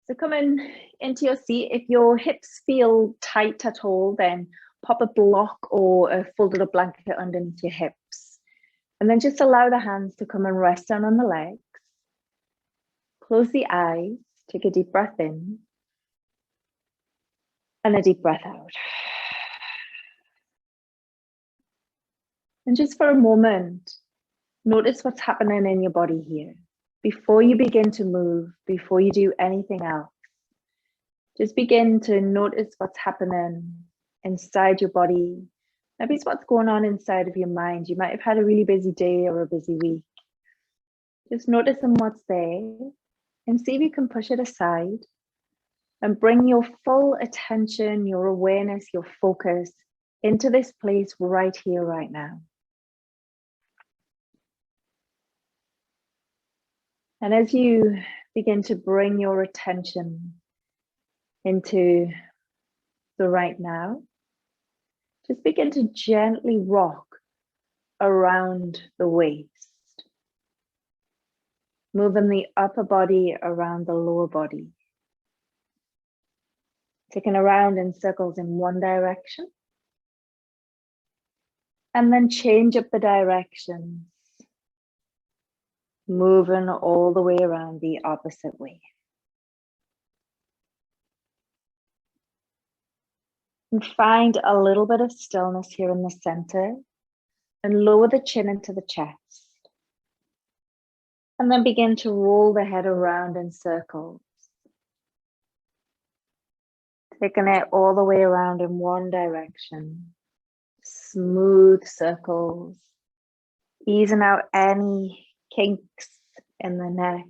So come into your seat. If your hips feel tight at all, then pop a block or a folded up blanket underneath your hips. And then just allow the hands to come and rest down on the legs. Close the eyes, take a deep breath in and a deep breath out. And just for a moment, notice what's happening in your body here. Before you begin to move, before you do anything else, just begin to notice what's happening inside your body. Maybe it's what's going on inside of your mind. You might have had a really busy day or a busy week. Just noticing what's there and see if you can push it aside and bring your full attention, your awareness, your focus into this place right here, right now. And as you begin to bring your attention into the right now, just begin to gently rock around the waist, moving the upper body around the lower body, taking around in circles in one direction, and then change up the direction, moving all the way around the opposite way. And find a little bit of stillness here in the center and lower the chin into the chest. And then begin to roll the head around in circles. Taking it all the way around in one direction. Smooth circles. Easing out any kinks in the neck.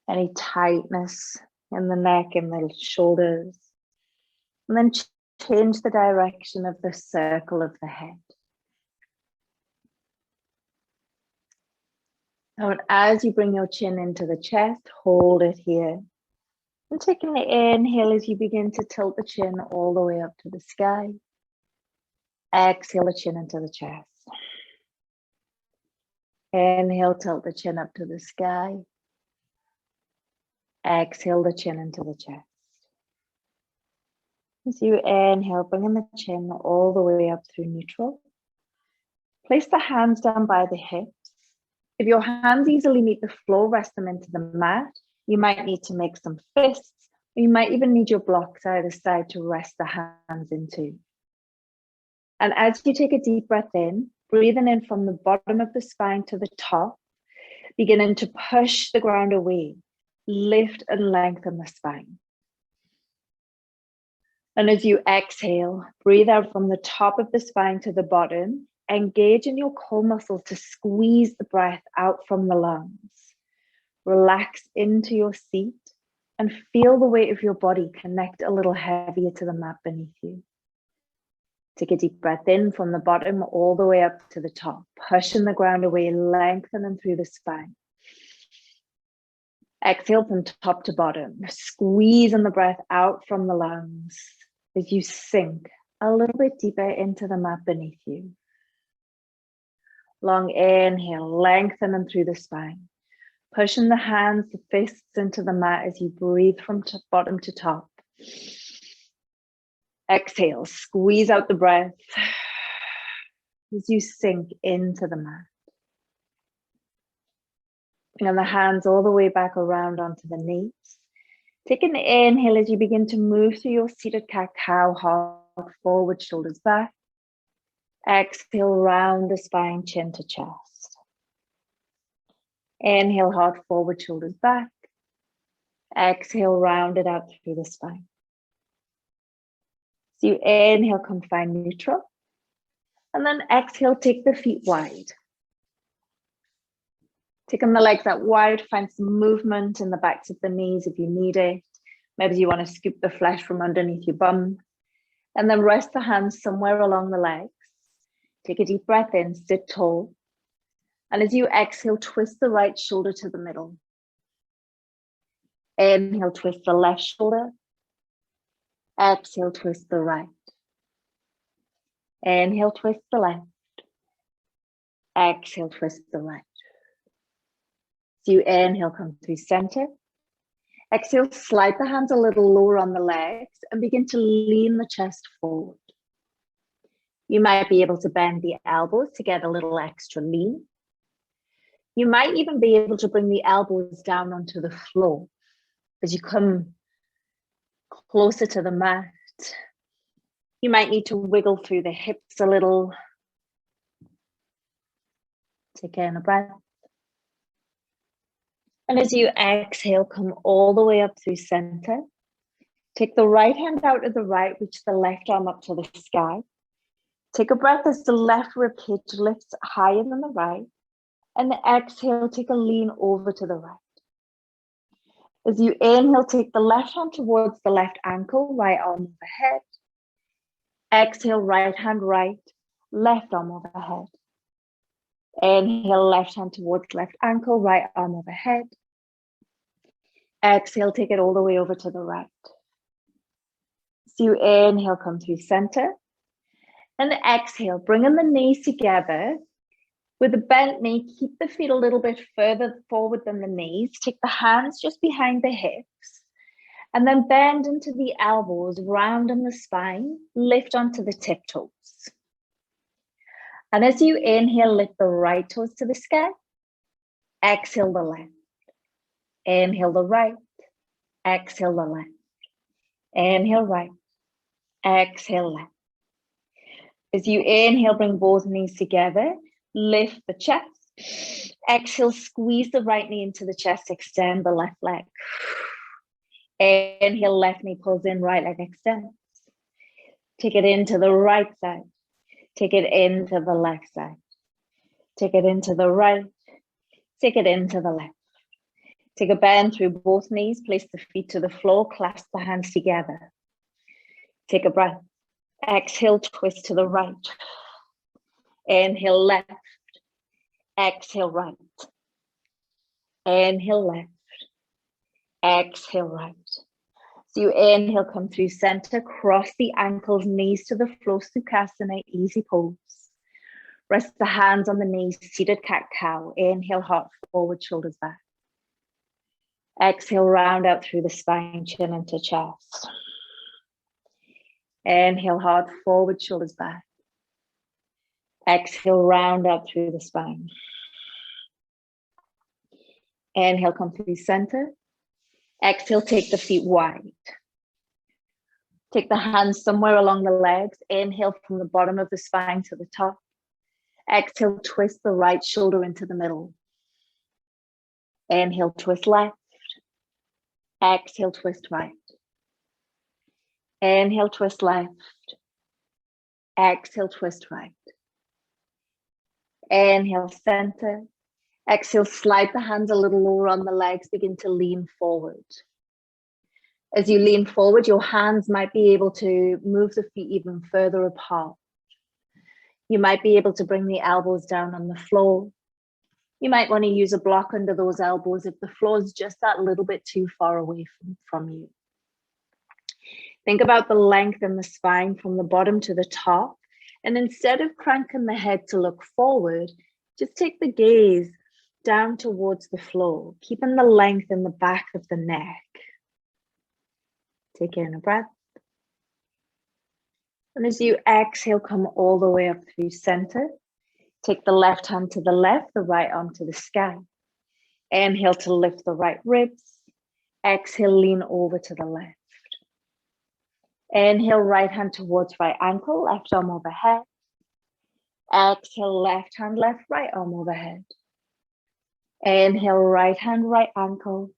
Any tightness in the neck and the shoulders. And then change the direction of the circle of the head. Now, as you bring your chin into the chest, hold it here. And taking the inhale as you begin to tilt the chin all the way up to the sky. Exhale the chin into the chest. Inhale, tilt the chin up to the sky. Exhale the chin into the chest. As you inhale, bringing the chin all the way up through neutral. Place the hands down by the hips. If your hands easily meet the floor, rest them into the mat. You might need to make some fists, or you might even need your blocks either side to rest the hands into. And as you take a deep breath in, breathing in from the bottom of the spine to the top, beginning to push the ground away, lift and lengthen the spine. And as you exhale, breathe out from the top of the spine to the bottom. Engage in your core muscles to squeeze the breath out from the lungs. Relax into your seat and feel the weight of your body connect a little heavier to the mat beneath you. Take a deep breath in from the bottom all the way up to the top, pushing the ground away, lengthening through the spine. Exhale from top to bottom, squeezing the breath out from the lungs as you sink a little bit deeper into the mat beneath you. Long inhale, lengthening through the spine, pushing the hands, the fists into the mat as you breathe from bottom to top. Exhale, squeeze out the breath as you sink into the mat. Bring the hands all the way back around onto the knees. Take an inhale as you begin to move through your seated cat-cow, heart forward, shoulders back. Exhale, round the spine, chin to chest. Inhale, heart forward, shoulders back. Exhale, round it out through the spine. So you inhale, come find neutral. And then exhale, take the feet wide. Taking the legs out wide, find some movement in the backs of the knees if you need it. Maybe you want to scoop the flesh from underneath your bum. And then rest the hands somewhere along the legs. Take a deep breath in, sit tall. And as you exhale, twist the right shoulder to the middle. Inhale, twist the left shoulder. Exhale, twist the right. Inhale, twist the left. Exhale, twist the right. So you inhale, come through center. Exhale, slide the hands a little lower on the legs and begin to lean the chest forward. You might be able to bend the elbows to get a little extra lean. You might even be able to bring the elbows down onto the floor as you come closer to the mat. You might need to wiggle through the hips a little. Take in a breath. And as you exhale, come all the way up through center. Take the right hand out to the right, reach the left arm up to the sky. Take a breath as the left rib cage lifts higher than the right. And exhale, take a lean over to the right. As you inhale, take the left hand towards the left ankle, right arm overhead. Exhale, right hand right, left arm overhead. Inhale, left hand towards left ankle, right arm overhead. Exhale, take it all the way over to the right. So you inhale, come through center. And exhale, bringing the knees together. With a bent knee, keep the feet a little bit further forward than the knees. Take the hands just behind the hips. And then bend into the elbows, round in the spine. Lift onto the tiptoes. And as you inhale, lift the right toes to the sky. Exhale the left. Inhale the right. Exhale the left. Inhale right. Exhale left. As you inhale, bring both knees together. Lift the chest. Exhale, squeeze the right knee into the chest. Extend the left leg. Inhale, left knee pulls in, right leg extends. Take it into the right side. Take it into the left side. Take it into the right. Take it into the left. Take a bend through both knees. Place the feet to the floor. Clasp the hands together. Take a breath. Exhale, twist to the right. Inhale, left. Exhale, right. Inhale, left. Exhale, right. So you inhale, come through center, cross the ankles, knees to the floor, Sukhasana, easy pose. Rest the hands on the knees, seated cat-cow. Inhale, heart forward, shoulders back. Exhale, round out through the spine, chin into chest. Inhale, heart forward, shoulders back. Exhale, round up through the spine. Inhale, come through center. Exhale, take the feet wide. Take the hands somewhere along the legs. Inhale from the bottom of the spine to the top. Exhale, twist the right shoulder into the middle. Inhale, twist left. Exhale, twist right. Inhale, twist left. Exhale, twist right. Inhale, center. Exhale, slide the hands a little lower on the legs. Begin to lean forward. As you lean forward, your hands might be able to move the feet even further apart. You might be able to bring the elbows down on the floor. You might want to use a block under those elbows if the floor is just that little bit too far away from you. Think about the length in the spine from the bottom to the top. And instead of cranking the head to look forward, just take the gaze down towards the floor, keeping the length in the back of the neck. Take in a breath. And as you exhale, come all the way up through center. Take the left hand to the left, the right arm to the sky. Inhale to lift the right ribs. Exhale, lean over to the left. Inhale, right hand towards right ankle, left arm overhead. Exhale, left hand, left, right arm overhead. Inhale, right hand, right ankle.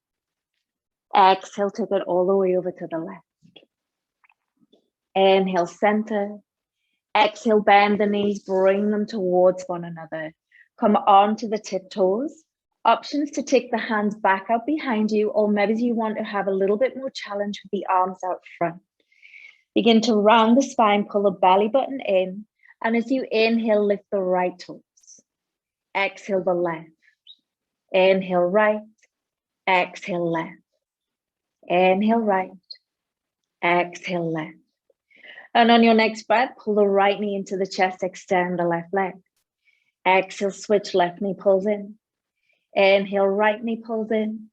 Exhale, take it all the way over to the left. Inhale, center. Exhale, bend the knees, bring them towards one another. Come onto the tiptoes. Options to take the hands back out behind you, or maybe you want to have a little bit more challenge with the arms out front. Begin to round the spine, pull the belly button in, and as you inhale, lift the right toes. Exhale the left. Inhale right. Exhale left. Inhale right. Exhale left. And on your next breath, pull the right knee into the chest, extend the left leg. Exhale, switch, left knee pulls in. Inhale, right knee pulls in.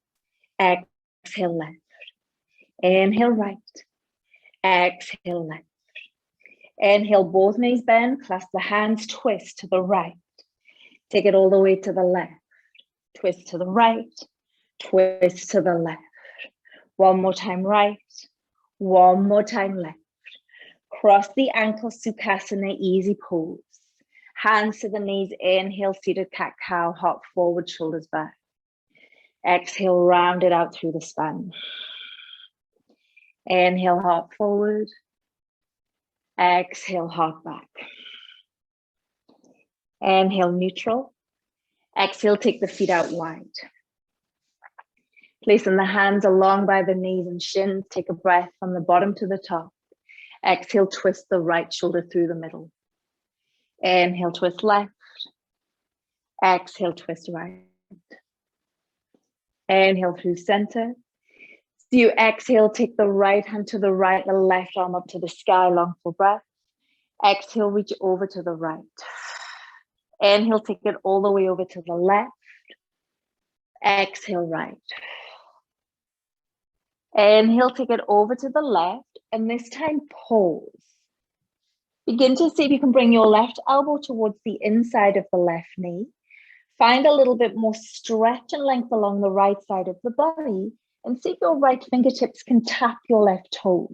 Exhale left. Inhale right. Exhale left. Inhale, both knees bend, clasp the hands, twist to the right. Take it all the way to the left. Twist to the right, twist to the left. One more time right, one more time left. Cross the ankles, Sukhasana, easy pose. Hands to the knees, inhale, seated cat-cow, hop forward, shoulders back. Exhale, round it out through the spine. Inhale, hop forward. Exhale, hop back. Inhale, neutral. Exhale, take the feet out wide. Placing the hands along by the knees and shins, take a breath from the bottom to the top. Exhale, twist the right shoulder through the middle. Inhale, twist left. Exhale, twist right. Inhale through center. So you exhale, take the right hand to the right, the left arm up to the sky, long full breath. Exhale, reach over to the right. Inhale, take it all the way over to the left. Exhale, right. Inhale, take it over to the left, and this time pause. Begin to see if you can bring your left elbow towards the inside of the left knee. Find a little bit more stretch and length along the right side of the body, and see if your right fingertips can tap your left toes.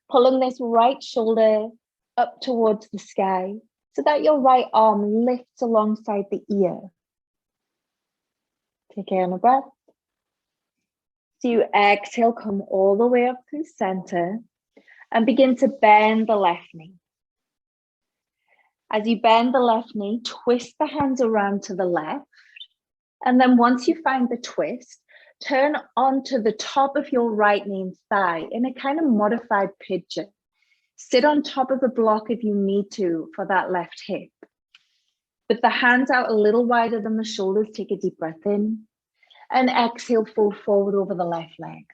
Pulling this right shoulder up towards the sky so that your right arm lifts alongside the ear. Take in a breath. So you exhale, come all the way up through center and begin to bend the left knee. As you bend the left knee, twist the hands around to the left. And then once you find the twist, turn onto the top of your right knee and thigh in a kind of modified pigeon. Sit on top of the block if you need to for that left hip. With the hands out a little wider than the shoulders, take a deep breath in. And exhale, fold forward over the left leg.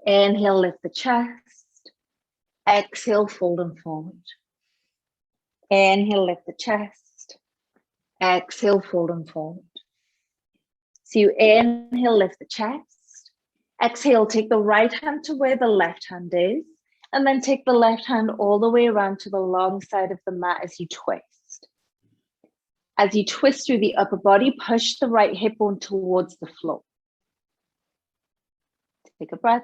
Inhale, lift the chest. Exhale, fold and forward. Inhale, lift the chest. Exhale, fold and forward. So you inhale, lift the chest. Exhale, take the right hand to where the left hand is. And then take the left hand all the way around to the long side of the mat as you twist. As you twist through the upper body, push the right hip bone towards the floor. Take a breath.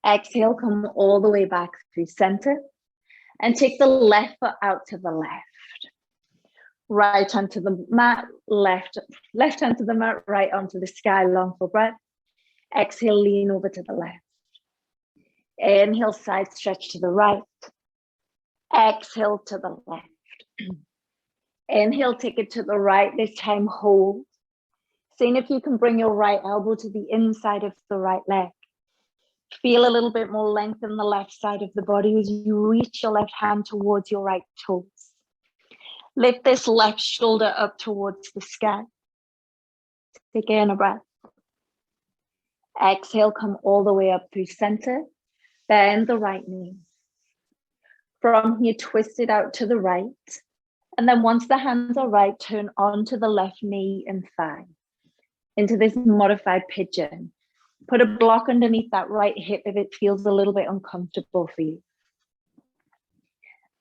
Exhale, come all the way back through center. And take the left foot out to the left. Right hand to the mat, left hand to the mat, right arm to the sky, long full breath. Exhale, lean over to the left. Inhale, side stretch to the right. Exhale to the left. Inhale, take it to the right, this time hold. Seeing if you can bring your right elbow to the inside of the right leg. Feel a little bit more length in the left side of the body as you reach your left hand towards your right toes. Lift this left shoulder up towards the sky. Take in a breath. Exhale, come all the way up through center. Bend the right knee. From here, twist it out to the right. And then once the hands are right, turn onto the left knee and thigh into this modified pigeon. Put a block underneath that right hip if it feels a little bit uncomfortable for you.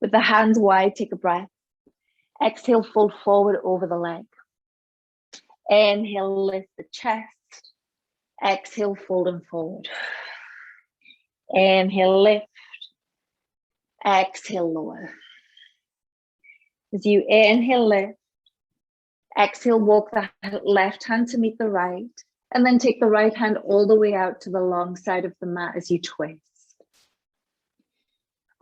With the hands wide, take a breath. Exhale, fold forward over the leg. Inhale, lift the chest. Exhale, fold and forward. Inhale, lift. Exhale, lower. As you inhale, lift. Exhale, walk the left hand to meet the right. And then take the right hand all the way out to the long side of the mat as you twist.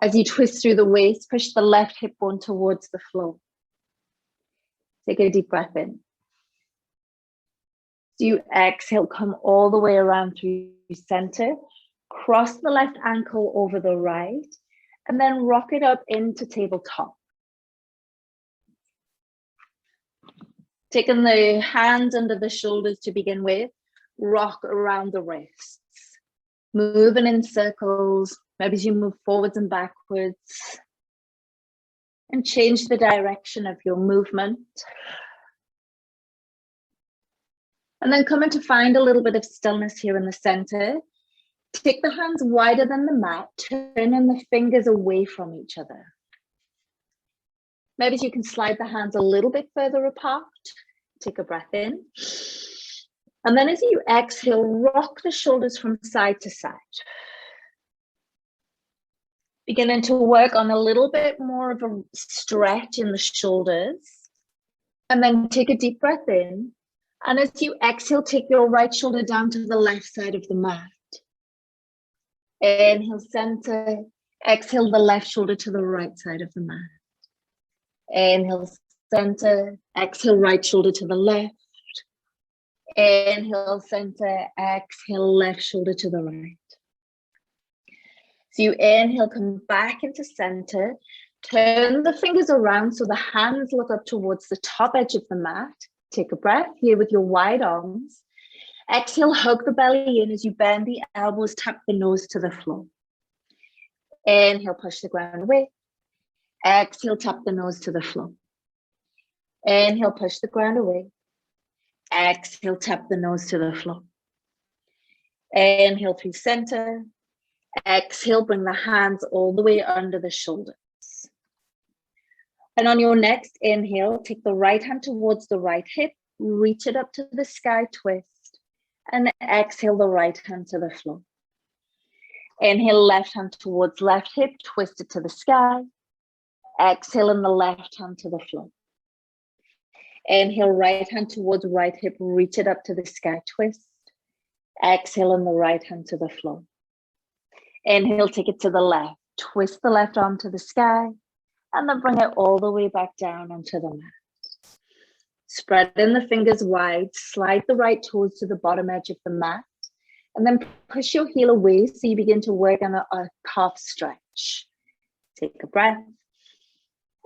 As you twist through the waist, push the left hip bone towards the floor. Take a deep breath in. So you exhale, come all the way around through center. Cross the left ankle over the right. And then rock it up into tabletop. Taking the hands under the shoulders to begin with. Rock around the wrists. Moving in circles. Maybe as you move forwards and backwards. And change the direction of your movement. And then coming to find a little bit of stillness here in the center. Take the hands wider than the mat, turning the fingers away from each other. Maybe you can slide the hands a little bit further apart. Take a breath in. And then as you exhale, rock the shoulders from side to side. Beginning to work on a little bit more of a stretch in the shoulders. And then take a deep breath in. And as you exhale, take your right shoulder down to the left side of the mat. Inhale, center. Exhale, the left shoulder to the right side of the mat. Inhale, center. Exhale, right shoulder to the left. Inhale, center. Exhale, left shoulder to the right. So you inhale, come back into center. Turn the fingers around so the hands look up towards the top edge of the mat. Take a breath here with your wide arms. Exhale, hug the belly in as you bend the elbows, tap the nose to the floor. Inhale, push the ground away. Exhale, tap the nose to the floor. Inhale, push the ground away. Exhale, tap the nose to the floor. Inhale through center. Exhale, bring the hands all the way under the shoulders. And on your next inhale, take the right hand towards the right hip, reach it up to the sky, twist, and exhale the right hand to the floor. Inhale, left hand towards left hip, twist it to the sky. Exhale, and the left hand to the floor. Inhale, right hand towards right hip, reach it up to the sky, twist. Exhale, and the right hand to the floor. Inhale, take it to the left, twist the left arm to the sky, and then bring it all the way back down onto the mat. Spreading the fingers wide, slide the right toes to the bottom edge of the mat, and then push your heel away so you begin to work on a calf stretch. Take a breath.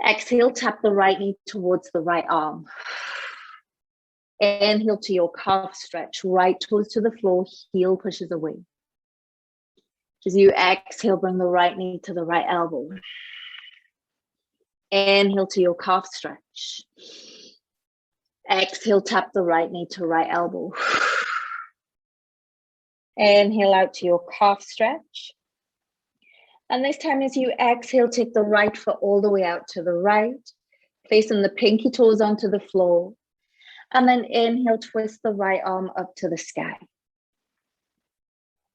Exhale, tap the right knee towards the right arm. Inhale to your calf stretch, right toes to the floor, heel pushes away. As you exhale, bring the right knee to the right elbow. Inhale to your calf stretch. Exhale, tap the right knee to right elbow. Inhale out to your calf stretch. And this time as you exhale, take the right foot all the way out to the right, placing the pinky toes onto the floor. And then inhale, twist the right arm up to the sky.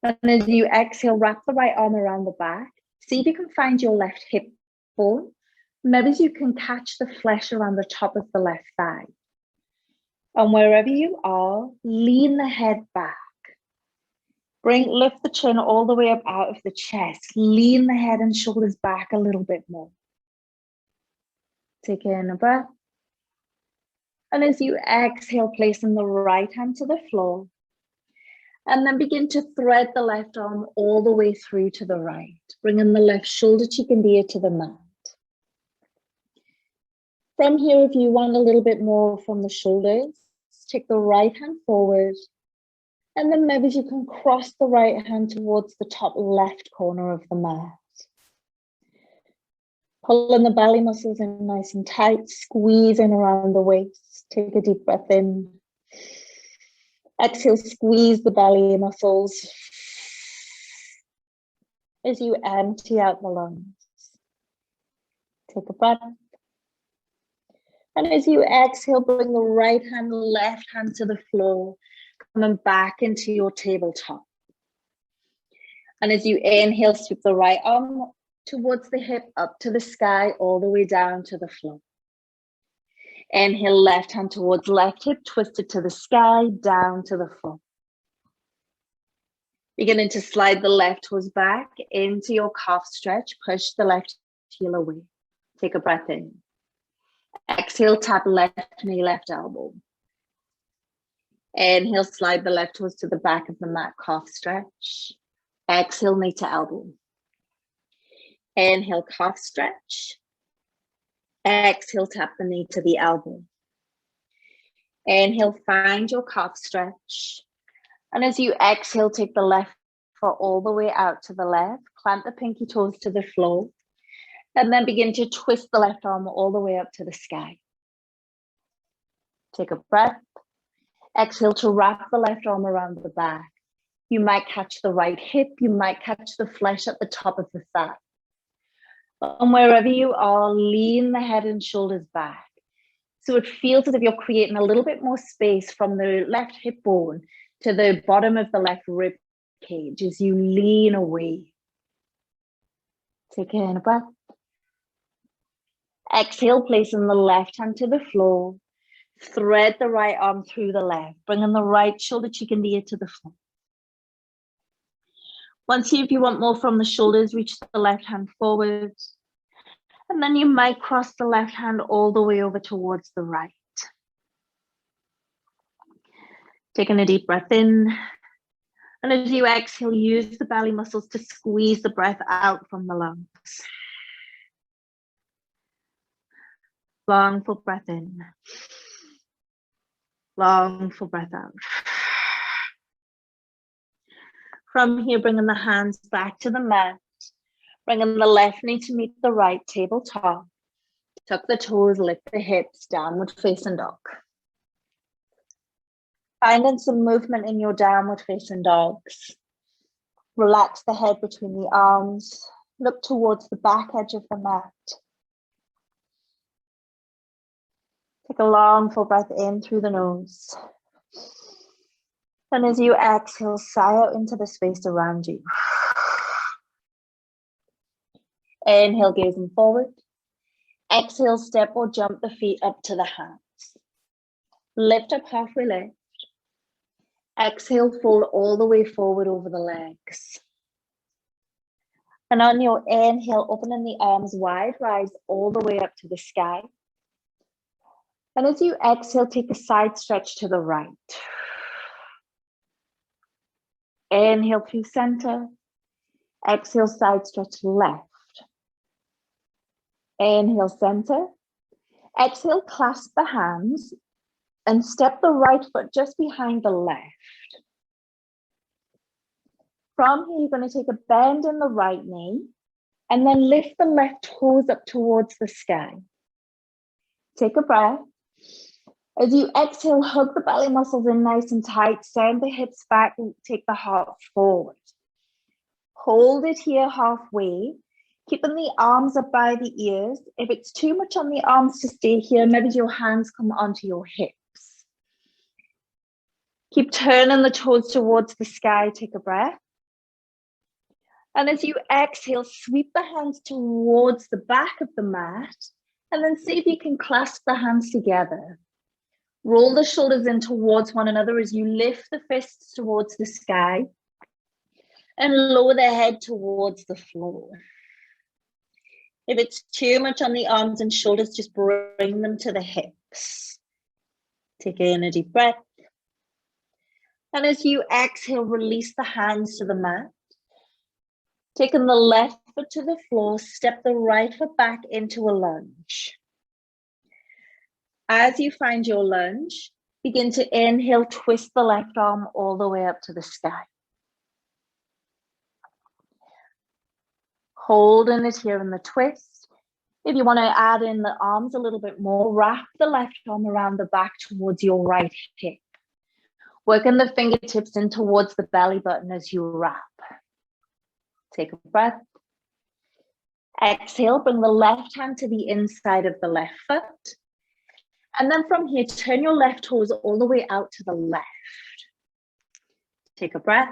And as you exhale, wrap the right arm around the back. See if you can find your left hip bone. Maybe you can catch the flesh around the top of the left thigh. And wherever you are, lean the head back. Lift the chin all the way up out of the chest. Lean the head and shoulders back a little bit more. Take in a breath. And as you exhale, placing the right hand to the floor. And then begin to thread the left arm all the way through to the right. Bringing the left shoulder, cheek and ear to the mat. From here, if you want a little bit more from the shoulders, take the right hand forward. And then maybe you can cross the right hand towards the top left corner of the mat. Pulling the belly muscles in nice and tight, squeezing around the waist. Take a deep breath in. Exhale, squeeze the belly muscles as you empty out the lungs. Take a breath. And as you exhale, bring the right hand, left hand to the floor, coming back into your tabletop. And as you inhale, sweep the right arm towards the hip, up to the sky, all the way down to the floor. Inhale, left hand towards left hip, twist it to the sky, down to the floor. Beginning to slide the left toes back into your calf stretch, push the left heel away. Take a breath in. Exhale, tap left knee, left elbow. Inhale, slide the left toes to the back of the mat, calf stretch. Exhale, knee to elbow. Inhale, calf stretch. Exhale, tap the knee to the elbow. Inhale, find your calf stretch. And as you exhale, take the left foot all the way out to the left, plant the pinky toes to the floor, and then begin to twist the left arm all the way up to the sky. Take a breath. Exhale to wrap the left arm around the back. You might catch the right hip. You might catch the flesh at the top of the thigh. And wherever you are, lean the head and shoulders back. So it feels as if you're creating a little bit more space from the left hip bone to the bottom of the left rib cage as you lean away. Take in a breath. Exhale, placing the left hand to the floor. Thread the right arm through the left, bringing the right shoulder, cheek, and ear to the floor. Once here, if you want more from the shoulders, reach the left hand forward. And then you might cross the left hand all the way over towards the right. Taking a deep breath in. And as you exhale, use the belly muscles to squeeze the breath out from the lungs. Long full breath in. Long full breath out. From here, bringing the hands back to the mat. Bringing the left knee to meet the right tabletop. Tuck the toes, lift the hips, downward facing dog. Finding some movement in your downward facing dogs. Relax the head between the arms. Look towards the back edge of the mat. Take a long full breath in through the nose. And as you exhale, sigh out into the space around you. Inhale, gazing forward. Exhale, step or jump the feet up to the hands. Lift up halfway lift. Exhale, fold all the way forward over the legs. And on your inhale, opening the arms wide, rise all the way up to the sky. And as you exhale, take a side stretch to the right. Inhale through center. Exhale, side stretch left. Inhale, center. Exhale, clasp the hands and step the right foot just behind the left. From here, you're going to take a bend in the right knee and then lift the left toes up towards the sky. Take a breath. As you exhale, hug the belly muscles in nice and tight, send the hips back and take the heart forward. Hold it here halfway, keeping the arms up by the ears. If it's too much on the arms to stay here, maybe your hands come onto your hips. Keep turning the toes towards the sky, take a breath. And as you exhale, sweep the hands towards the back of the mat, and then see if you can clasp the hands together. Roll the shoulders in towards one another as you lift the fists towards the sky and lower the head towards the floor. If it's too much on the arms and shoulders, just bring them to the hips. Take in a deep breath. And as you exhale, release the hands to the mat. Taking the left foot to the floor, step the right foot back into a lunge. As you find your lunge, begin to inhale, twist the left arm all the way up to the sky. Holding it here in the twist. If you want to add in the arms a little bit more, wrap the left arm around the back towards your right hip. Working the fingertips in towards the belly button as you wrap. Take a breath. Exhale, bring the left hand to the inside of the left foot. And then from here, turn your left toes all the way out to the left. Take a breath.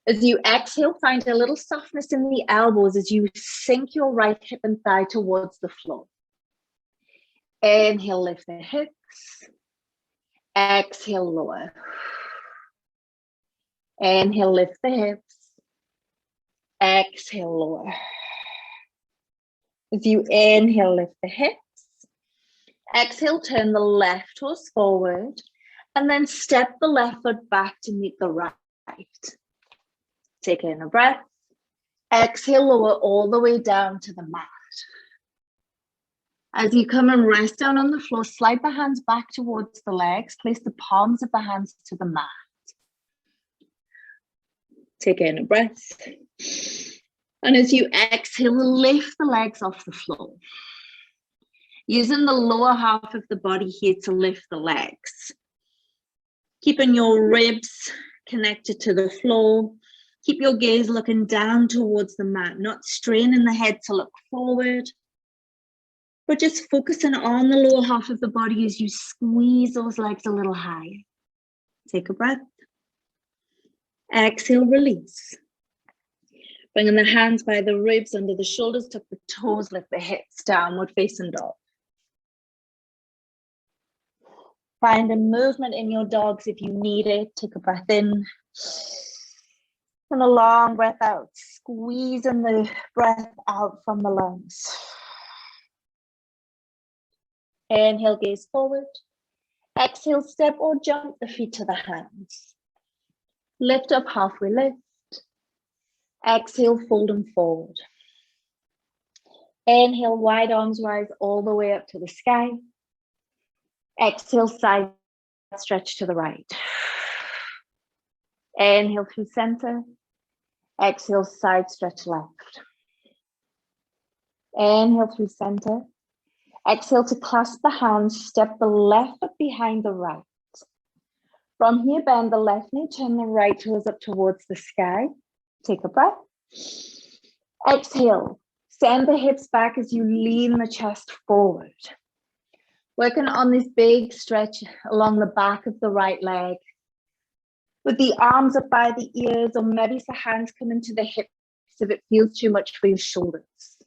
As you exhale, find a little softness in the elbows as you sink your right hip and thigh towards the floor. Inhale, lift the hips. Exhale, lower. Inhale, lift the hips. Exhale, lower. As you inhale, lift the hips. Exhale, turn the left toes forward and then step the left foot back to meet the right. Take in a breath. Exhale, lower all the way down to the mat. As you come and rest down on the floor, slide the hands back towards the legs. Place the palms of the hands to the mat. Take in a breath. And as you exhale, lift the legs off the floor. Using the lower half of the body here to lift the legs. Keeping your ribs connected to the floor. Keep your gaze looking down towards the mat, not straining the head to look forward, but just focusing on the lower half of the body as you squeeze those legs a little higher. Take a breath. Exhale, release. Bringing the hands by the ribs under the shoulders, tuck the toes, lift the hips, downward facing dog. Find a movement in your dogs if you need it. Take a breath in and a long breath out, squeezing the breath out from the lungs. Inhale, gaze forward. Exhale, step or jump the feet to the hands. Lift up, halfway lift. Exhale, fold them forward. Inhale, wide arms rise all the way up to the sky. Exhale, side stretch to the right. Inhale through center. Exhale, side stretch left. Inhale through center. Exhale to clasp the hands, step the left foot behind the right. From here, bend the left knee, turn the right toes up towards the sky. Take a breath. Exhale, send the hips back as you lean the chest forward. Working on this big stretch along the back of the right leg. With the arms up by the ears, or maybe the hands come into the hips if it feels too much for your shoulders.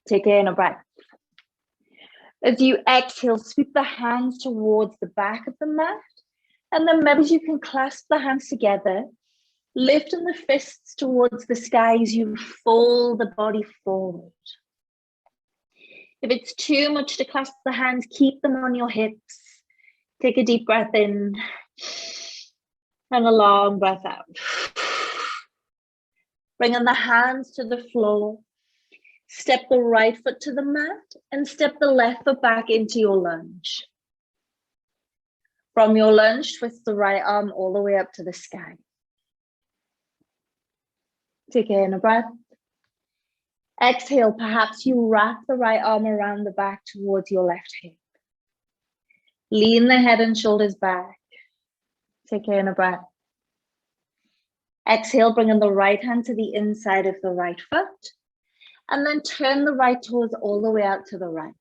Take in a breath. As you exhale, sweep the hands towards the back of the mat, and then maybe you can clasp the hands together, lifting the fists towards the sky as you fold the body forward. If it's too much to clasp the hands, keep them on your hips. Take a deep breath in and a long breath out. Bringing the hands to the floor. Step the right foot to the mat and step the left foot back into your lunge. From your lunge, twist the right arm all the way up to the sky. Take in a breath. Exhale, perhaps you wrap the right arm around the back towards your left hip. Lean the head and shoulders back. Take in a breath. Exhale, bringing the right hand to the inside of the right foot. And then turn the right toes all the way out to the right.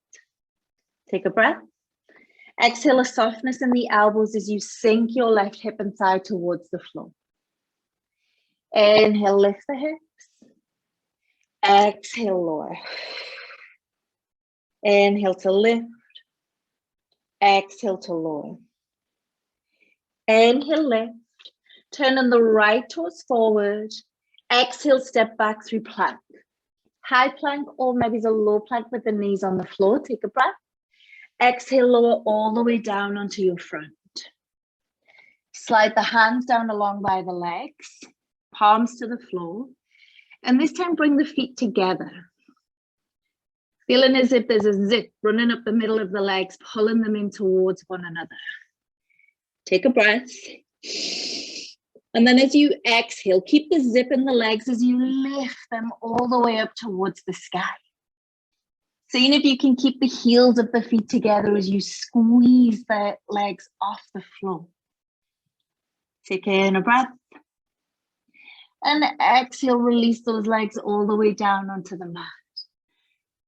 Take a breath. Exhale, a softness in the elbows as you sink your left hip and thigh towards the floor. Inhale, lift the hips. Exhale, lower. Inhale to lift. Exhale to lower. Inhale, lift. Turning the right toes forward. Exhale, step back through plank. High plank, or maybe the low plank with the knees on the floor. Take a breath. Exhale, lower all the way down onto your front. Slide the hands down along by the legs, palms to the floor. And this time, bring the feet together. Feeling as if there's a zip running up the middle of the legs, pulling them in towards one another. Take a breath. And then as you exhale, keep the zip in the legs as you lift them all the way up towards the sky. Seeing if you can keep the heels of the feet together as you squeeze the legs off the floor. Take in a breath. And exhale, release those legs all the way down onto the mat.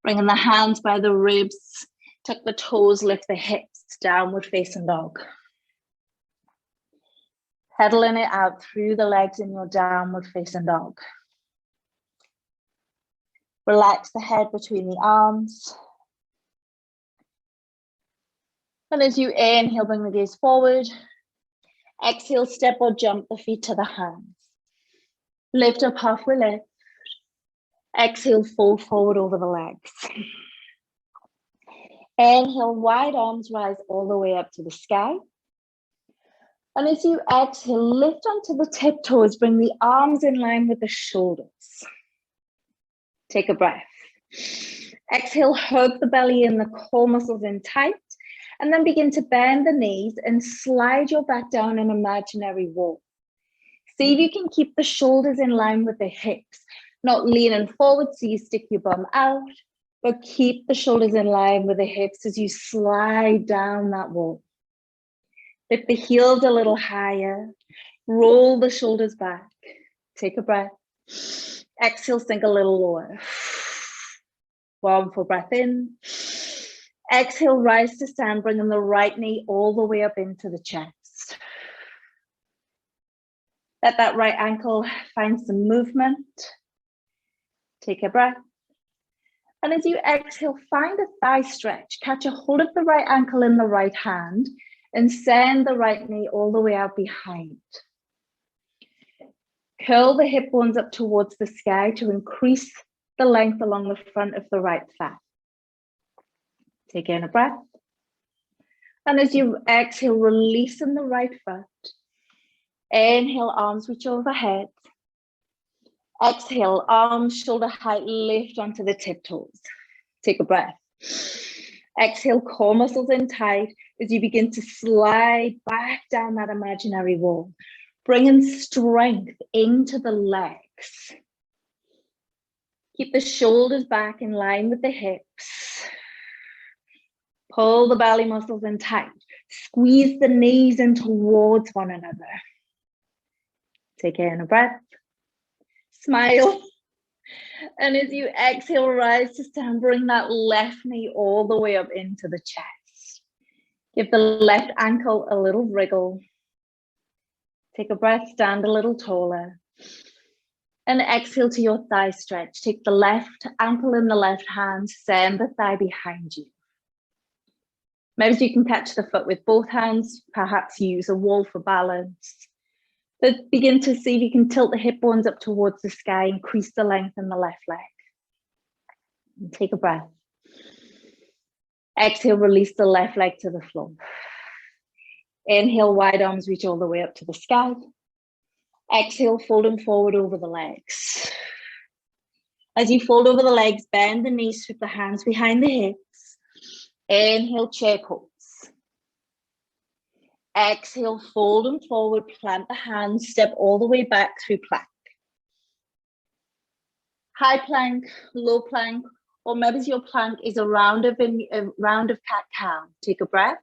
Bringing the hands by the ribs, tuck the toes, lift the hips, downward facing dog. Pedaling it out through the legs in your downward facing dog. Relax the head between the arms. And as you inhale, bring the gaze forward. Exhale, step or jump the feet to the hands. Lift up, halfway lift. Exhale, fold forward over the legs. Inhale, wide arms rise all the way up to the sky. And as you exhale, lift onto the tiptoes, bring the arms in line with the shoulders. Take a breath. Exhale, hug the belly and the core muscles in tight, and then begin to bend the knees and slide your back down an imaginary wall. See if you can keep the shoulders in line with the hips, not leaning forward so you stick your bum out, but keep the shoulders in line with the hips as you slide down that wall. Lift the heels a little higher. Roll the shoulders back. Take a breath. Exhale, sink a little lower. One full breath in. Exhale, rise to stand, bringing the right knee all the way up into the chest. Let that right ankle find some movement. Take a breath. And as you exhale, find a thigh stretch. Catch a hold of the right ankle in the right hand and send the right knee all the way out behind. Curl the hip bones up towards the sky to increase the length along the front of the right thigh. Take in a breath. And as you exhale, releasing the right foot. Inhale, arms reach overhead. Exhale, arms shoulder height, lift onto the tiptoes. Take a breath. Exhale, core muscles in tight as you begin to slide back down that imaginary wall, bringing strength into the legs. Keep the shoulders back in line with the hips. Pull the belly muscles in tight. Squeeze the knees in towards one another. Take in a breath. Smile. And as you exhale, rise to stand, bring that left knee all the way up into the chest. Give the left ankle a little wriggle. Take a breath, stand a little taller. And exhale to your thigh stretch. Take the left ankle in the left hand, send the thigh behind you. Maybe you can catch the foot with both hands, perhaps use a wall for balance. But begin to see if you can tilt the hip bones up towards the sky, increase the length in the left leg. And take a breath. Exhale, release the left leg to the floor. Inhale, wide arms reach all the way up to the sky. Exhale, fold them forward over the legs. As you fold over the legs, bend the knees, sweep the hands behind the hips. Inhale, chair pose. Exhale, fold them forward, plant the hands, step all the way back through plank. High plank, low plank, or maybe your plank is a round of cat-cow. Take a breath.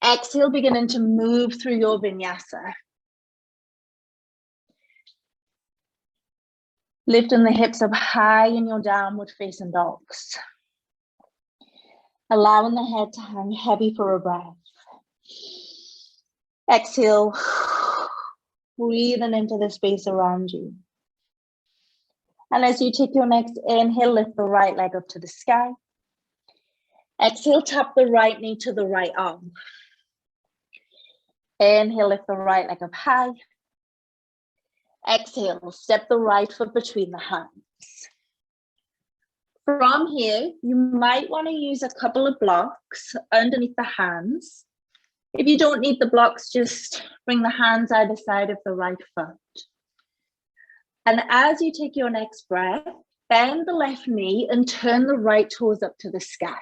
Exhale, beginning to move through your vinyasa. Lifting the hips up high in your downward facing dogs. Allowing the head to hang heavy for a breath. Exhale, breathing into the space around you. And as you take your next inhale, lift the right leg up to the sky. Exhale, tap the right knee to the right arm. Inhale, lift the right leg up high. Exhale, step the right foot between the hands. From here, you might want to use a couple of blocks underneath the hands. If you don't need the blocks, just bring the hands either side of the right foot. And as you take your next breath, bend the left knee and turn the right toes up to the sky.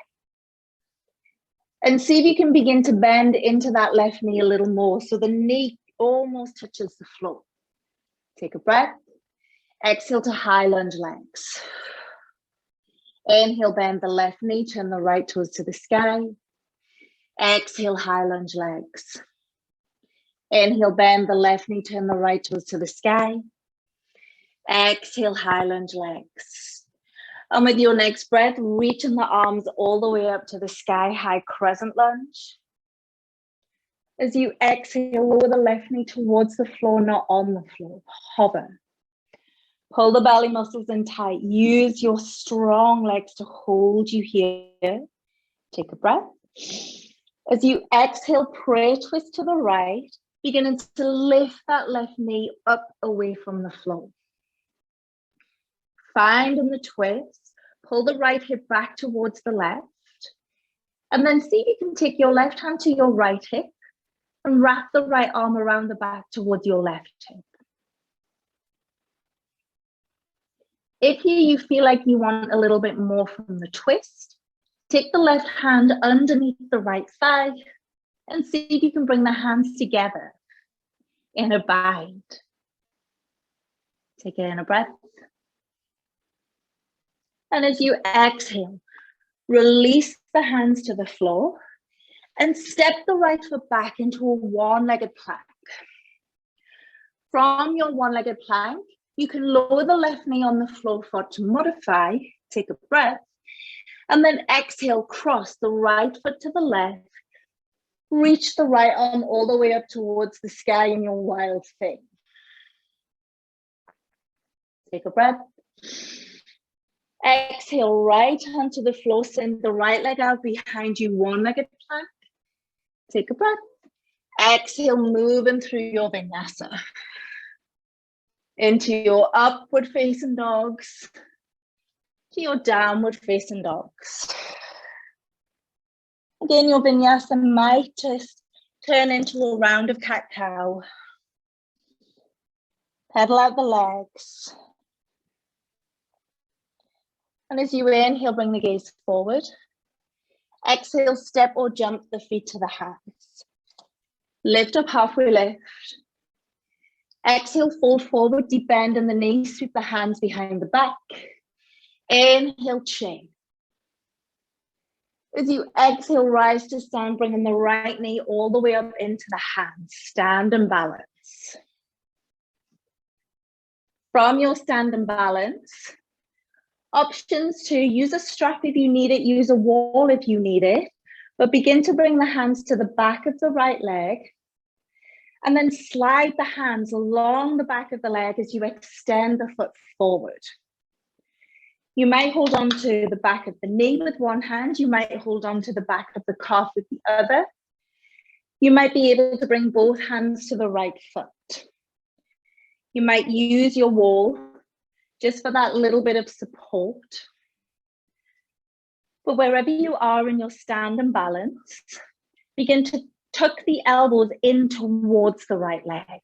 And see if you can begin to bend into that left knee a little more so the knee almost touches the floor. Take a breath. Exhale to high lunge legs. Inhale, bend the left knee, turn the right toes to the sky. Exhale, high lunge legs. Inhale, bend the left knee, turn the right toes to the sky. Exhale, high lunge legs. And with your next breath, reaching the arms all the way up to the sky, high crescent lunge. As you exhale, lower the left knee towards the floor, not on the floor. Hover. Pull the belly muscles in tight. Use your strong legs to hold you here. Take a breath. As you exhale, prayer twist to the right, beginning to lift that left knee up away from the floor. Find in the twist, pull the right hip back towards the left, and then see if you can take your left hand to your right hip and wrap the right arm around the back towards your left hip. If you feel like you want a little bit more from the twist, take the left hand underneath the right thigh and see if you can bring the hands together in a bind. Take in a breath. And as you exhale, release the hands to the floor And step the right foot back into a one-legged plank. From your one-legged plank, you can lower the left knee on the floor for to modify, take a breath, and then exhale, cross the right foot to the left, reach the right arm all the way up towards the sky in your wild thing. Take a breath. Exhale, right hand to the floor, send the right leg out behind you, one-legged plank. Take a breath. Exhale, moving through your vinyasa. Into your upward facing dogs, to your downward facing dogs. Again, your vinyasa might just turn into a round of cat-cow. Pedal out the legs. And as you inhale, bring the gaze forward. Exhale, step or jump the feet to the hands. Lift up, halfway lift. Exhale, fold forward, deep bend in the knees, sweep the hands behind the back. Inhale, chain. As you exhale, rise to stand, bringing the right knee all the way up into the hands. Stand and balance. From your stand and balance, options to use a strap if you need it, use a wall if you need it, but begin to bring the hands to the back of the right leg, and then slide the hands along the back of the leg as you extend the foot forward. You might hold on to the back of the knee with one hand. You might hold on to the back of the calf with the other. You might be able to bring both hands to the right foot. You might use your wall just for that little bit of support. But wherever you are in your stand and balance, begin to tuck the elbows in towards the right leg,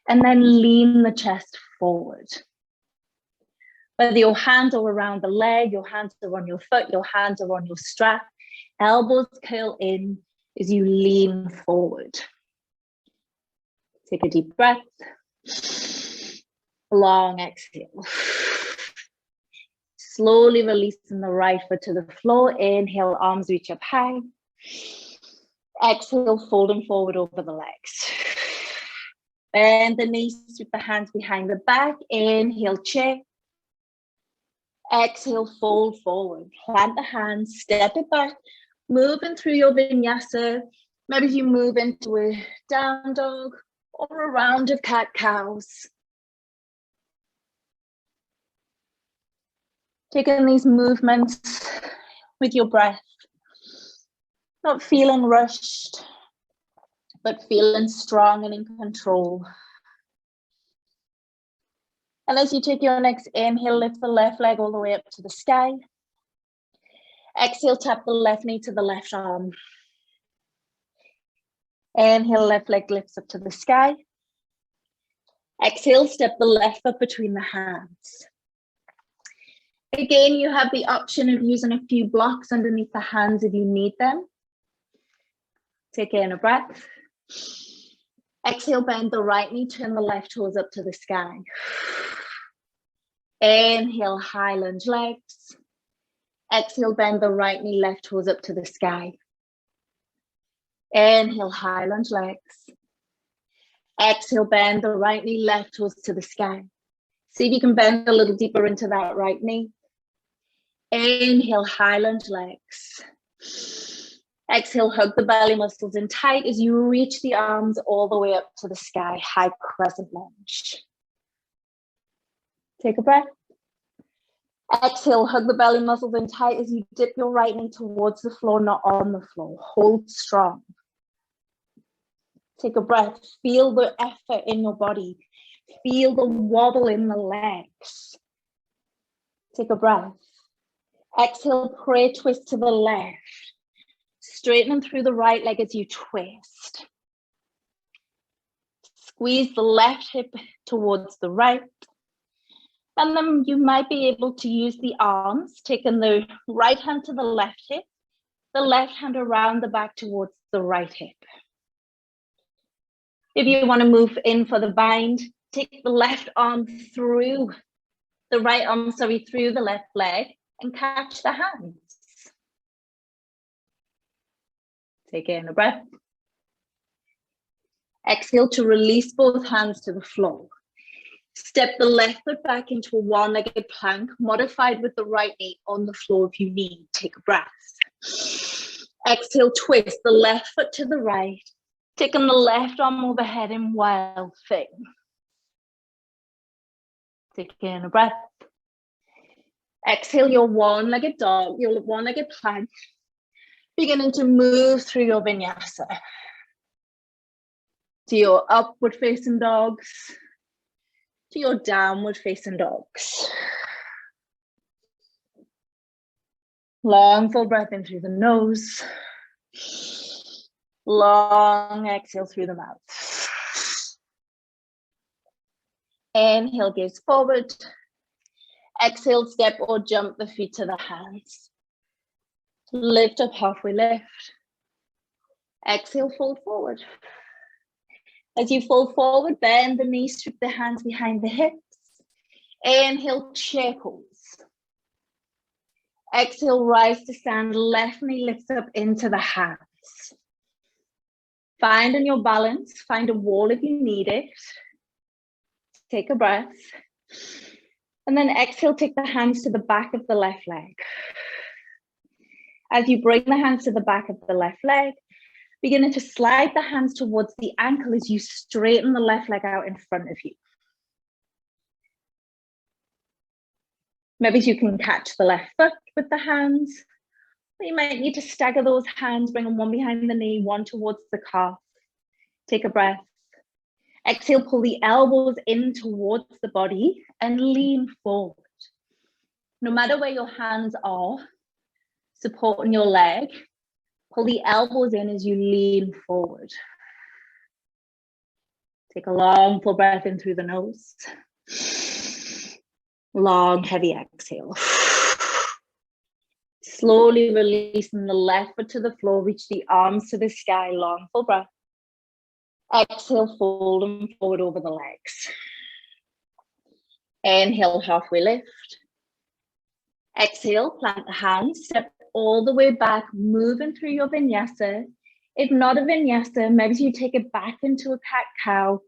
and then lean the chest forward. Whether your hands are around the leg, your hands are on your foot, your hands are on your strap, elbows curl in as you lean forward. Take a deep breath. Long exhale. Slowly releasing the right foot to the floor. Inhale, arms reach up high. Exhale, folding forward over the legs. Bend the knees, sweep the hands behind the back. Inhale, chair. Exhale, fold forward. Plant the hands, step it back. Moving through your vinyasa. Maybe you move into a down dog or a round of cat-cows. Taking these movements with your breath. Not feeling rushed, but feeling strong and in control. And as you take your next inhale, lift the left leg all the way up to the sky. Exhale, tap the left knee to the left arm. Inhale, left leg lifts up to the sky. Exhale, step the left foot between the hands. Again, you have the option of using a few blocks underneath the hands if you need them. Take in a breath. Exhale, bend the right knee, turn the left toes up to the sky. Inhale, high lunge legs. Exhale, bend the right knee, left toes up to the sky. Inhale, high lunge legs. Exhale, bend the right knee, left toes to the sky. See if you can bend a little deeper into that right knee. Inhale, high lunge legs. Exhale, hug the belly muscles in tight as you reach the arms all the way up to the sky, high crescent lunge. Take a breath. Exhale, hug the belly muscles in tight as you dip your right knee towards the floor, not on the floor. Hold strong. Take a breath. Feel the effort in your body. Feel the wobble in the legs. Take a breath. Exhale, pray twist to the left. Straightening through the right leg as you twist. Squeeze the left hip towards the right. And then you might be able to use the arms, taking the right hand to the left hip, the left hand around the back towards the right hip. If you want to move in for the bind, take the left arm through the right arm, through the left leg and catch the hands. Take in a breath. Exhale to release both hands to the floor. Step the left foot back into a one-legged plank, modified with the right knee on the floor if you need. Take a breath. Exhale, twist the left foot to the right. Taking the left arm overhead in wild thing. Take in a breath. Exhale your one-legged dog, your one-legged plank. Beginning to move through your vinyasa. To your upward facing dogs. To your downward facing dogs. Long full breath in through the nose. Long exhale through the mouth. Inhale, gaze forward. Exhale, step or jump the feet to the hands. Lift up, halfway lift. Exhale, fold forward. As you fold forward, bend the knees, strip the hands behind the hips. Inhale, chair pose. Exhale, rise to stand, left knee lifts up into the hands. Finding your balance, find a wall if you need it. Take a breath. And then exhale, take the hands to the back of the left leg. As you bring the hands to the back of the left leg, beginning to slide the hands towards the ankle as you straighten the left leg out in front of you. Maybe you can catch the left foot with the hands. Or you might need to stagger those hands, bring them one behind the knee, one towards the calf. Take a breath. Exhale, pull the elbows in towards the body and lean forward. No matter where your hands are, supporting your leg, pull the elbows in as you lean forward. Take a long full breath in through the nose. Long, heavy exhale. Slowly releasing the left foot to the floor, reach the arms to the sky, long full breath. Exhale, fold them forward over the legs. Inhale, halfway lift. Exhale, plant the hands, step all the way back, moving through your vinyasa. If not a vinyasa, maybe you take it back into a cat-cow,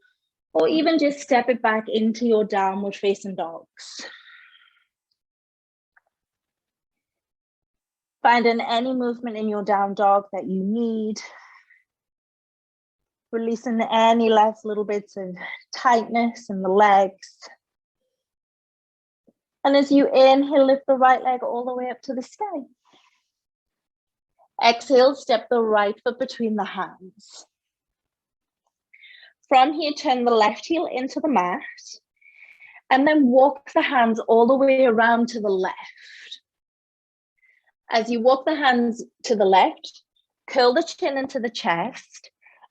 or even just step it back into your downward facing dogs. Finding any movement in your down dog that you need. Releasing any last little bits of tightness in the legs. And as you inhale, lift the right leg all the way up to the sky. Exhale, step the right foot between the hands. From here, turn the left heel into the mat. And then walk the hands all the way around to the left. As you walk the hands to the left, curl the chin into the chest.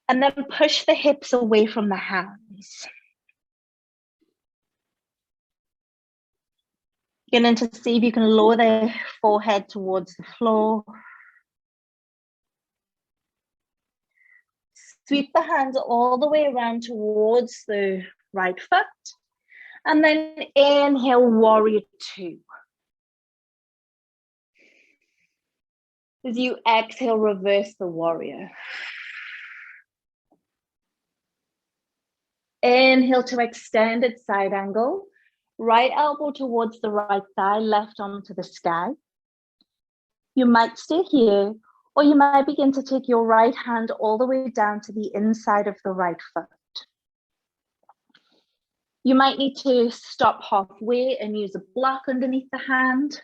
And then push the hips away from the hands. Beginning to see if you can lower the forehead towards the floor. Sweep the hands all the way around towards the right foot. And then inhale, warrior two. As you exhale, reverse the warrior. Inhale to extended side angle. Right elbow towards the right thigh, left arm to the sky. You might stay here, or you might begin to take your right hand all the way down to the inside of the right foot. You might need to stop halfway and use a block underneath the hand.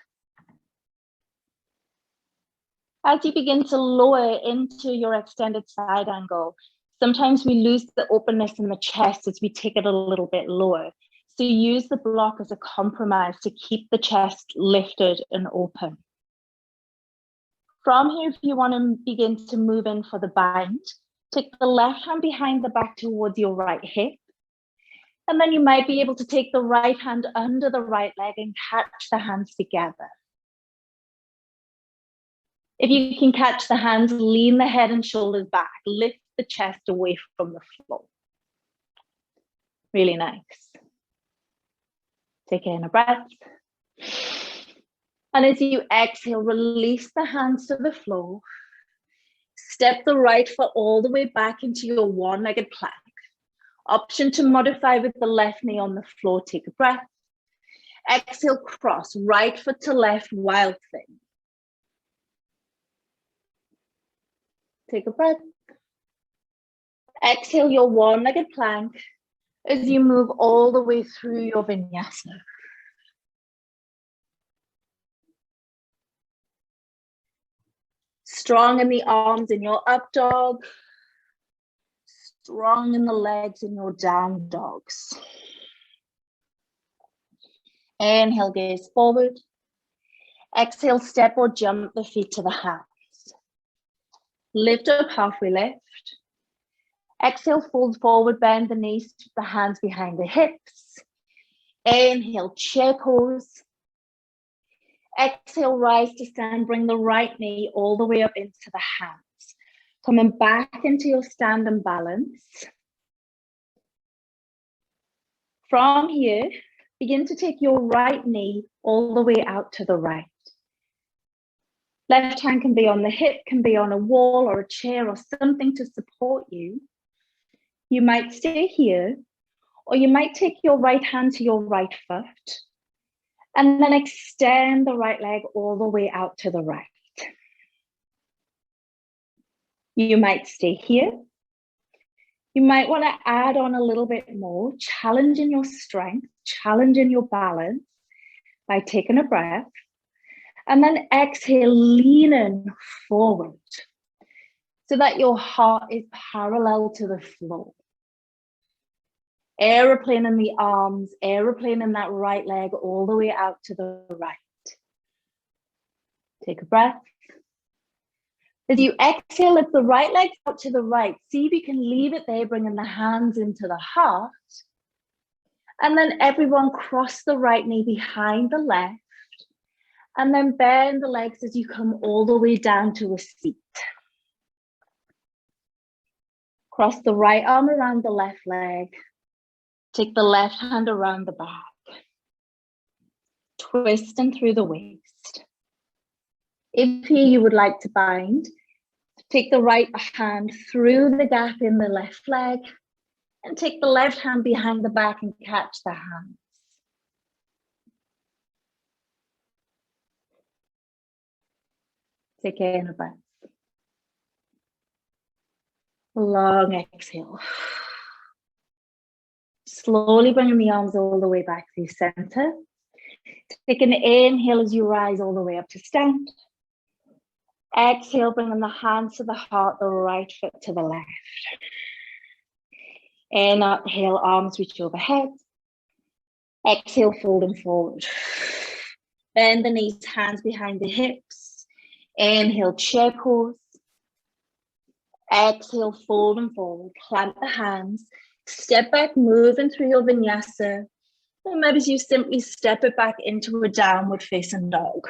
As you begin to lower into your extended side angle, sometimes we lose the openness in the chest as we take it a little bit lower. So use the block as a compromise to keep the chest lifted and open. From here, if you want to begin to move in for the bind, take the left hand behind the back towards your right hip. And then you might be able to take the right hand under the right leg and catch the hands together. If you can catch the hands, lean the head and shoulders back, lift the chest away from the floor. Really nice. Take in a breath. And as you exhale, release the hands to the floor. Step the right foot all the way back into your one-legged plank. Option to modify with the left knee on the floor. Take a breath. Exhale, cross, right foot to left, wild thing. Take a breath. Exhale your one-legged plank as you move all the way through your vinyasa. Strong in the arms in your up dog. Strong in the legs in your down dogs. Inhale, gaze forward. Exhale, step or jump the feet to the hands. Lift up, halfway lift. Exhale, fold forward, bend the knees, keep the hands behind the hips. Inhale, chair pose. Exhale, rise to stand, bring the right knee all the way up into the hands. Coming back into your stand and balance. From here, begin to take your right knee all the way out to the right. Left hand can be on the hip, can be on a wall or a chair or something to support you. You might stay here, or you might take your right hand to your right foot and then extend the right leg all the way out to the right. You might stay here. You might want to add on a little bit more, challenging your strength, challenging your balance by taking a breath. And then exhale, leaning forward so that your heart is parallel to the floor. Aeroplane in the arms, aeroplane in that right leg all the way out to the right. Take a breath. As you exhale, lift the right leg out to the right. See if you can leave it there, bringing the hands into the heart. And then everyone cross the right knee behind the left. And then bend the legs as you come all the way down to a seat. Cross the right arm around the left leg. Take the left hand around the back. Twisting through the waist. If here you would like to bind, take the right hand through the gap in the left leg and take the left hand behind the back and catch the hands. Take in a breath. Long exhale. Slowly bringing the arms all the way back to center. Take an inhale as you rise all the way up to stand. Exhale, bringing the hands to the heart, the right foot to the left. Inhale, arms reach overhead. Exhale, folding forward. Bend the knees, hands behind the hips. Inhale, chair pose. Exhale, fold and forward. Plant the hands. Step back, moving through your vinyasa. Or maybe you simply step it back into a downward facing dog.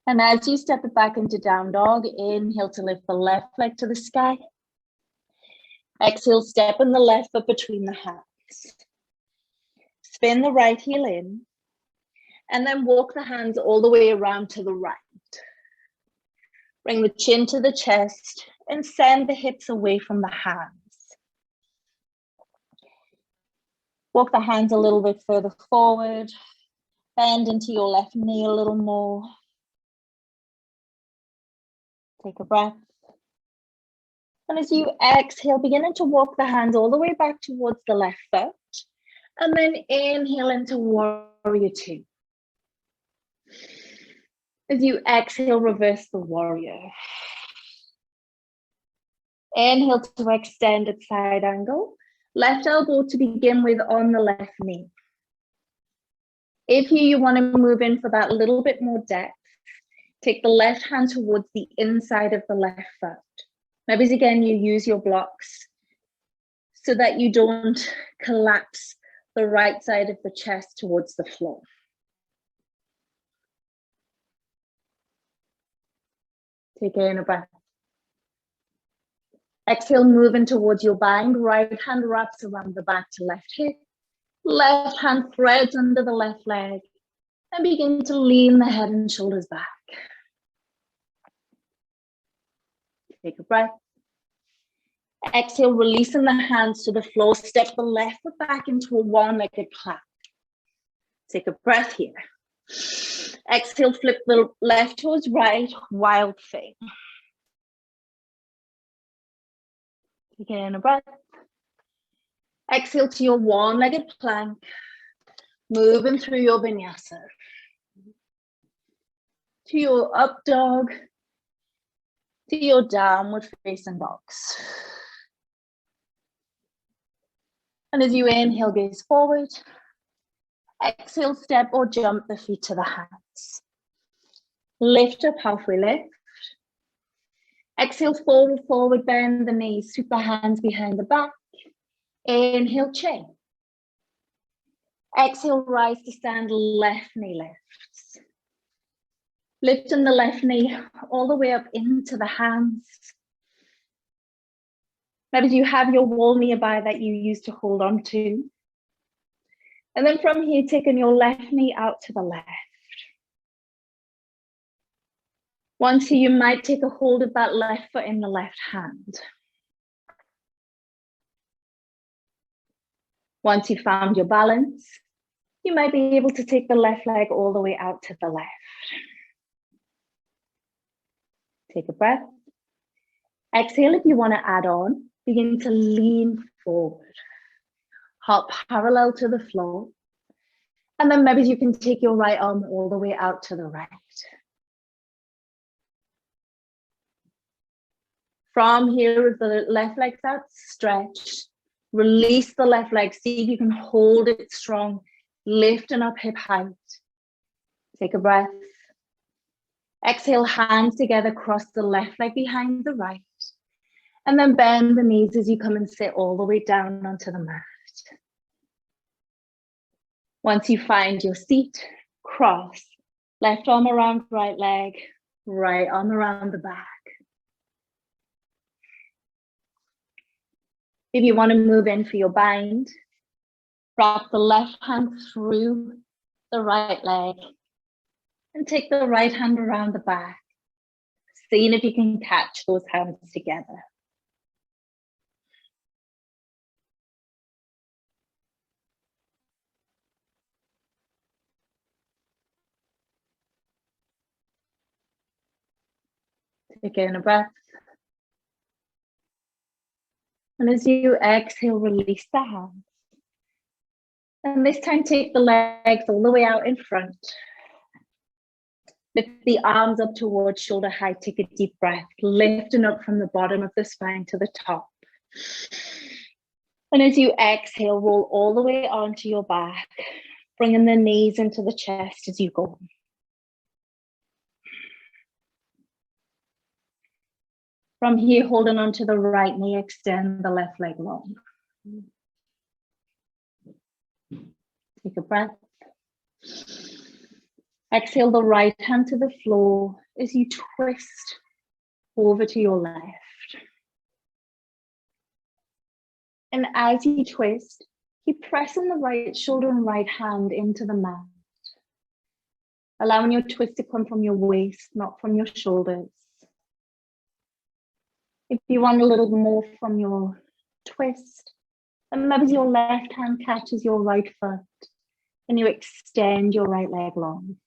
And as you step it back into down dog, inhale to lift the left leg to the sky. Exhale, step in the left foot between the hands. Spin the right heel in. And then walk the hands all the way around to the right. Bring the chin to the chest and send the hips away from the hands. Walk the hands a little bit further forward. Bend into your left knee a little more. Take a breath. And as you exhale, beginning to walk the hands all the way back towards the left foot. And then inhale into warrior two. As you exhale, reverse the warrior. Inhale to extended side angle. Left elbow to begin with on the left knee. If you want to move in for that little bit more depth, take the left hand towards the inside of the left foot. Maybe again, you use your blocks so that you don't collapse the right side of the chest towards the floor. Take in a breath. Exhale, moving towards your bind. Right hand wraps around the back to left hip. Left hand threads under the left leg and begin to lean the head and shoulders back. Take a breath. Exhale, releasing the hands to the floor. Step the left foot back into a one-legged plank. Take a breath here. Exhale, flip the left toes right, wild thing. Take in a breath. Exhale to your one-legged plank. Moving through your vinyasa. To your up dog. To your downward facing dogs. And as you inhale, gaze forward. Exhale, step or jump the feet to the hands. Lift up, halfway lift. Exhale, forward, forward, bend the knees. Sweep the hands behind the back. Inhale, chain. Exhale, rise to stand, left knee lifts. Lifting the left knee all the way up into the hands. Maybe you have your wall nearby that you use to hold on to. And then from here, taking your left knee out to the left. Once here, you might take a hold of that left foot in the left hand. Once you've found your balance, you might be able to take the left leg all the way out to the left. Take a breath. Exhale if you want to add on. Begin to lean forward. Hop parallel to the floor. And then maybe you can take your right arm all the way out to the right. From here, with the left leg's out, stretch. Release the left leg. See if you can hold it strong. Lifting up hip height. Take a breath. Exhale, hands together, cross the left leg behind the right. And then bend the knees as you come and sit all the way down onto the mat. Once you find your seat, cross. Left arm around right leg, right arm around the back. If you want to move in for your bind, wrap the left hand through the right leg and take the right hand around the back, seeing if you can catch those hands together. Take in a breath. And as you exhale, release the hands. And this time, take the legs all the way out in front. Lift the arms up towards shoulder height. Take a deep breath, lifting up from the bottom of the spine to the top. And as you exhale, roll all the way onto your back, bringing the knees into the chest as you go. From here, holding onto the right knee, extend the left leg long. Take a breath. Exhale the right hand to the floor as you twist over to your left. And as you twist, keep pressing the right shoulder and right hand into the mat. Allowing your twist to come from your waist, not from your shoulders. If you want a little more from your twist, and maybe your left hand catches your right foot and you extend your right leg long.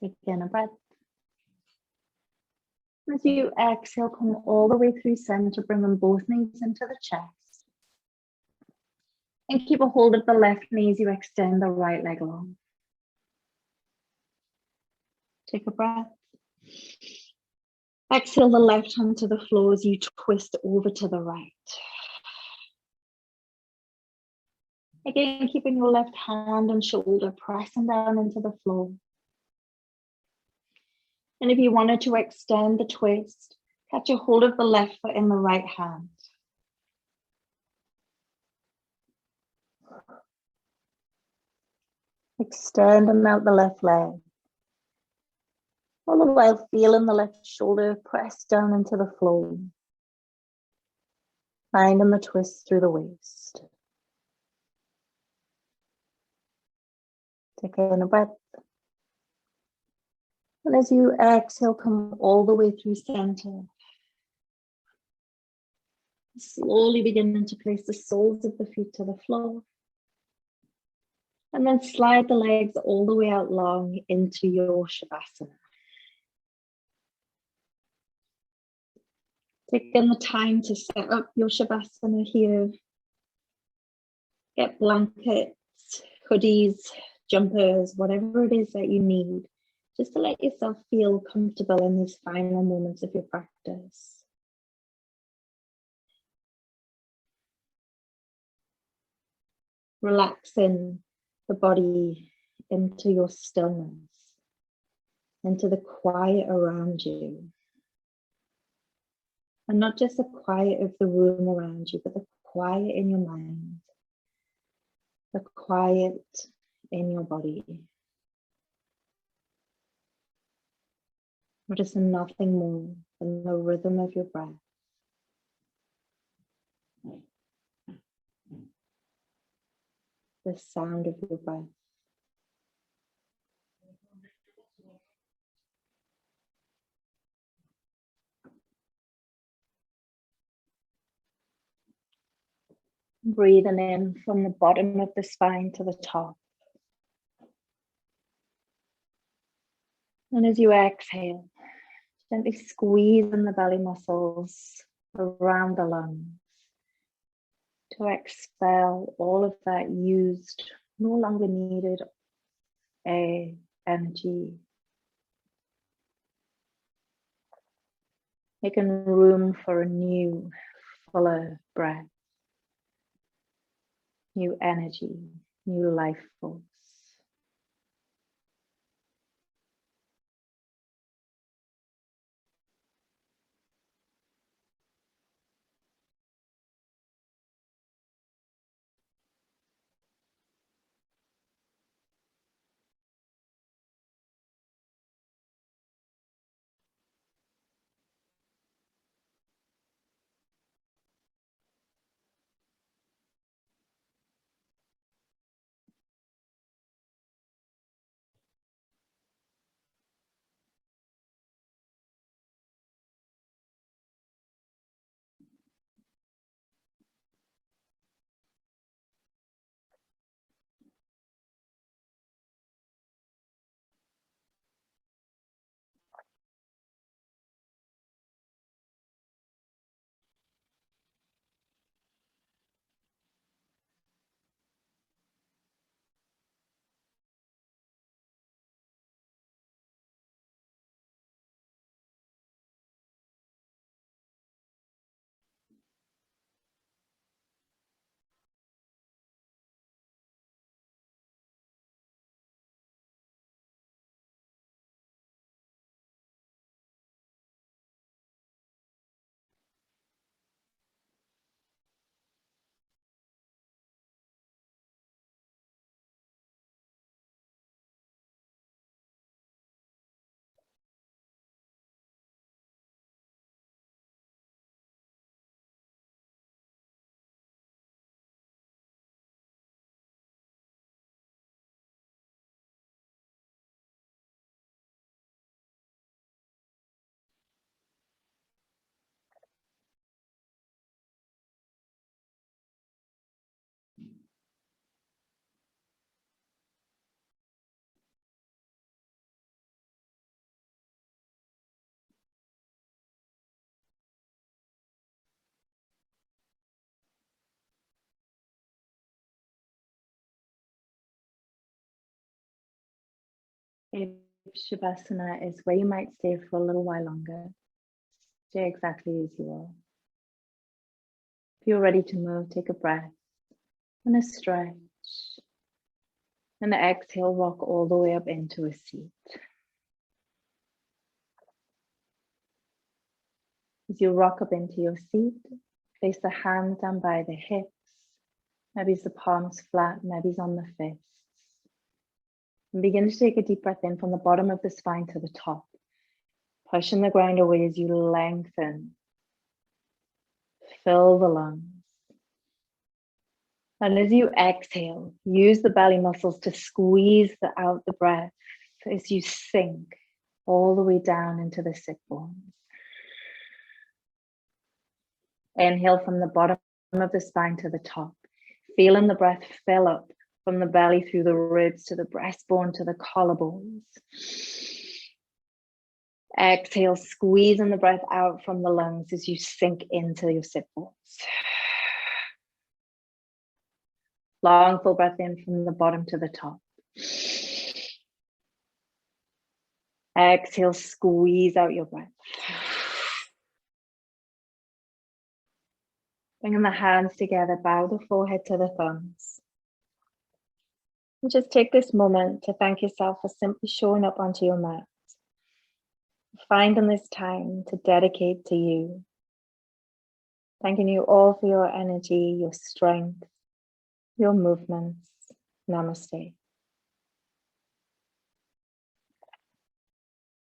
Take in a breath. As you exhale, come all the way through center, bringing both knees into the chest. And keep a hold of the left knee as you extend the right leg long. Take a breath. Exhale the left hand to the floor as you twist over to the right. Again, keeping your left hand and shoulder pressing down into the floor. And if you wanted to extend the twist, catch a hold of the left foot in the right hand. Extending out the left leg. All the while feeling the left shoulder press down into the floor. Finding the twist through the waist. Take in a breath. And as you exhale, come all the way through center. Slowly beginning to place the soles of the feet to the floor. And then slide the legs all the way out long into your Shavasana. Taking the time to set up your Shavasana here. Get blankets, hoodies, jumpers, whatever it is that you need, just to let yourself feel comfortable in these final moments of your practice. Relaxing the body into your stillness, into the quiet around you. And not just the quiet of the room around you, but the quiet in your mind, the quiet in your body. Noticing nothing more than the rhythm of your breath. The sound of your breath. Breathing in from the bottom of the spine to the top. And as you exhale, gently squeezing the belly muscles around the lungs to expel all of that used, no longer needed air, energy. Making room for a new, fuller breath, new energy, new life force. If Shavasana is where you might stay for a little while longer, stay exactly as you are. If you're ready to move, take a breath and a stretch. And exhale, rock all the way up into a seat. As you rock up into your seat, place the hands down by the hips. Maybe it's the palms flat, maybe it's on the fists. And begin to take a deep breath in from the bottom of the spine to the top. Pushing the ground away as you lengthen. Fill the lungs. And as you exhale, use the belly muscles to squeeze out the breath as you sink all the way down into the sit bones. Inhale from the bottom of the spine to the top, feeling the breath fill up from the belly through the ribs to the breastbone to the collarbones. Exhale, squeezing the breath out from the lungs as you sink into your sit bones. Long full breath in from the bottom to the top. Exhale, squeeze out your breath. Bringing the hands together, bow the forehead to the thumbs. And just take this moment to thank yourself for simply showing up onto your mat. Finding this time to dedicate to you. Thanking you all for your energy, your strength, your movements. Namaste.